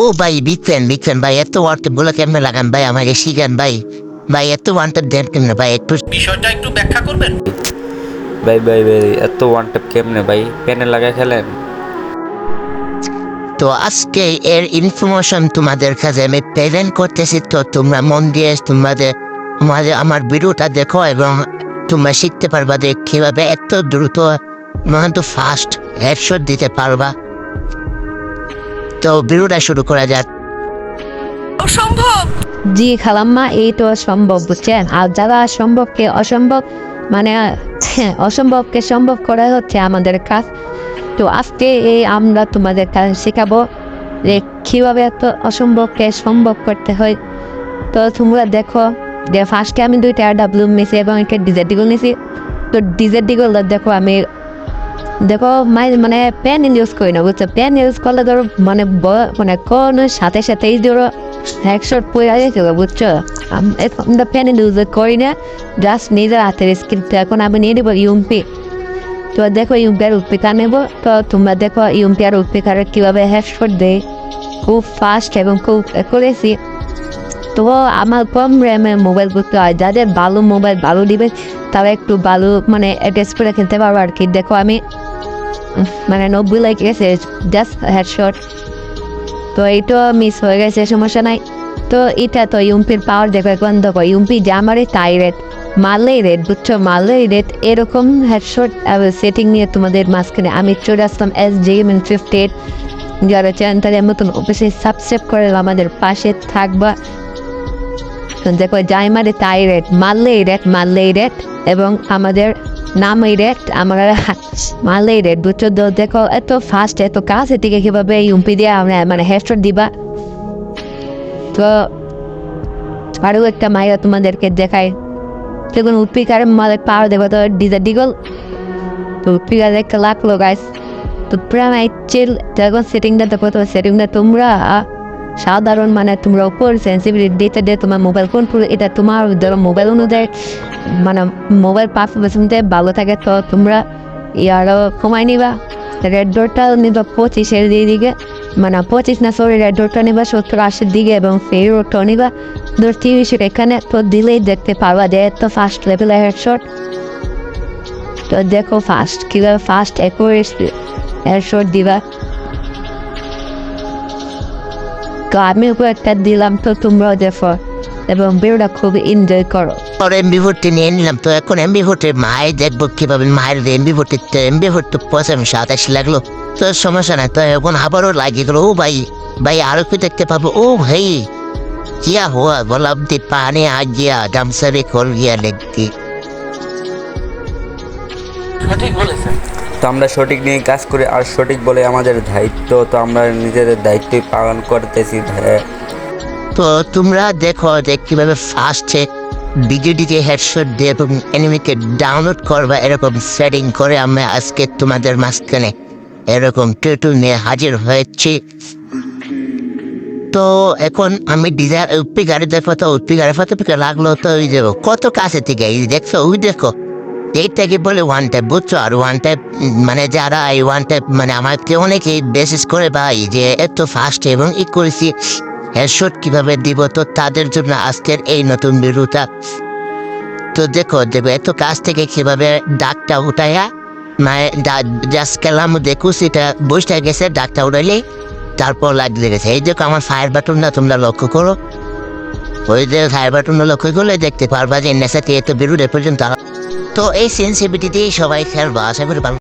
ও ভাই বিক্রেন ভাই এত ওয়ার্ড বলে কেমনে লাগান ভাই আমাকে শিখান ভাই ভাই এত ওয়ান্টেড দেন কেমনে ভাই একটু বিষয়টা একটু ব্যাখ্যা করবেন। ভাই এত ওয়ান ট্যাপ কেমনে ভাই পেনে লাগা খেলেন? তো আজকে এর ইনফরমেশন তোমাদের কাছে আমি প্রেজেন্ট করতেছি, তো তোমরা মন দিয়ে তোমাদের আমার ভিডিওটা দেখো এবং তোমরা শিখতে পারবা যে কিভাবে এত দ্রুত তো ফাস্ট হেডশট দিতে পারবা। তো ভিডিওটা শুরু করা যাক। জি খালাম্মা, এই তো সম্ভব বুঝছেন। আর যারা সম্ভবকে অসম্ভব মানে অসম্ভবকে সম্ভব করা হচ্ছে আমাদের কাজ। তো আজকে আমরা তোমাদের কাছে শেখাবো যে কীভাবে এত অসম্ভবকে সম্ভব করতে হয়। তো তোমরা দেখো যে ফার্স্টে আমি 2টা ডাব্লিউ নিয়েছি এবং একটা ডিজের ডিগল নিয়েছি। তো ডিজের ডিগল দেখো আমি মানে পেন ইউজ করি না বুঝছো। পেন ইউজ করলে ধরো মানে কোনো সাথেই ধরো হেডশট পড়ে গেছিল বুঝছো। আমরা পেন ইউজ করি না, জাস্ট নিজের হাতের স্ক্রিপ্ট। এখন আমি নিয়ে নেবো ইউএমপি। তো দেখো ইউএমপি আর উৎপিকার নেবো। তো তোমরা দেখো ইউএমপি আর উৎপিকারের কীভাবে হেডশট দেয়, খুব ফাস্ট এবং খুব করেছি। তো আমার কম র্যামে মোবাইল করতে হয়, যাদের ভালো মোবাইল ভালো দিবে তারা একটু ভালো মানে অ্যাটাচ করে খেলতে পারবো আর কি। দেখো আমি মানে 90 লাইক গেছে জাস্ট হেডশট। তো এইটা মিস হয়ে গেছে, সমস্যা নাই। তো এটা তো ইউএমপির পাওয়ার দেখো। এখন দেখো ইউএমপি যে আমারই তাই রেট, মারলেই রেট বুঝছো, মারলেই রেট। এরকম হেডশট সেটিং নিয়ে তোমাদের মাঝখানে আমি চলে আসলাম SGM58। যারা চ্যানেলটার মতন অবশ্যই সাবস্ক্রাইব করে আমাদের পাশে থাকবা। দেখো যাই মারে তাই রেট, মারলেই রেট এবং আমাদের নামই রেট, আমরা মারলেই রেট বুঝছো। দেখো এত ফাস্ট এত কাছে থেকে কীভাবে ইউএমপি দিয়ে আমরা মানে হেডশট দিবা। তো আরও একটা মাইরা তোমাদেরকে দেখায়। দেখুন উৎপিকারের মালের পাওয়ার দেখো। তো ডিজার ডিগল তো উৎপিকার একটা লাগলো গাইস। তো প্রায় চিল দেখো সেটিংটা দেখো। তো সেটিংটা তোমরা সাধারণ মানে তোমরা উপর সেন্সিটিভিটি দিতে দিয়ে তোমার মোবাইল কন্ট্রোল, এটা তোমার ধরো মোবাইল অনুযায়ী মানে মোবাইল পারফরমেন্স অনুযায়ী ভালো থাকে। তো তোমরা আরও কমাই নিবা। রেড ডটটা নিবা 25-এর দিকে, মানে 25 না সরি, রেড ডটটা নিবা 70-80-এর দিকে এবং ফেরোটা নিবা 30-এর এখানে। তো দিলেই দেখতে পারবা যে এত ফাস্ট লেভেলের হেডশট। তো দেখো ফাস্ট কীভাবে ফাস্ট অ্যাকুরেট হেডশট দিবা। তো আমি উপর একটা দিলাম, তো তোমরাও দেখো এবং ভিডিওটা খুব এনজয় করো। এমবি ভর্তি নিয়ে নিলাম। তো এখন এমবি ভর্তির মায়ের দেখবো কিভাবে মায়ের এমবি ভর্তি 27 লাগলো। তো সমস্যা নাই। তো এখন আবারও লাগিয়ে গেলো। ও ভাই আরো কি দেখতে পাবো। ও ভাই কিয়া হুয়া বলাম দি পানি আ গিয়া গামসারে খোল গিয়া দেখতি। সঠিক বলেছেন। তো আমরা সঠিক নিয়ে কাজ করি আর সঠিক বলে আমাদের দায়িত্ব। তো আমরা নিজেদের দায়িত্বই পালন করতেছি ভাই। তো তোমরা দেখো যে কিভাবে ফাস্টে ভিডিওটিকে হেডশট দিয়ে এবং এনিমিকে ডাউনলোড করবা, এরকম সেটিং করে আমরা আজকে তোমাদের মাঝখানে এরকম টিউটোরিয়াল নিয়ে হাজির হয়েছি। তো এখন আমি ডিজাইন উপ্পি গাড়ি দেখো। তো উপ্পি গাড়ি ফটো লাগলো। তো ওই দেখো কত কাছে থেকে এই দেখছো, ওই দেখো এইটাকে বলে ওয়ান টাইপ বুঝছো। আর ওয়ান টাইপ মানে যারা এই ওয়ান টাইপ মানে আমাকে অনেকেই বেসিস করে ভাই যে এত ফাস্ট এবং করেছি হেডশট কিভাবে দিব। তো তাদের জন্য আজকের এই নতুন ভিডিওটা। তো দেখো এত কাছ থেকে কিভাবে দাগটা উঠাইয়া মানে জাস্ট খেলাম দেখো সেটা বসে গেছে, দাগটা উঠাইলেই তারপর লাগিয়ে গেছে। এই দেখো আমার ফায়ার বাটনটা তোমরা লক্ষ্য করো। ওই যে ফায়ার বাটনটা লক্ষ্য করলে দেখতে পারবা যে নেশাতে এত বেরোলে পর্যন্ত। তো এই সেন্সিটিভিটি সবাই খেলবা, আশা করি ভালো।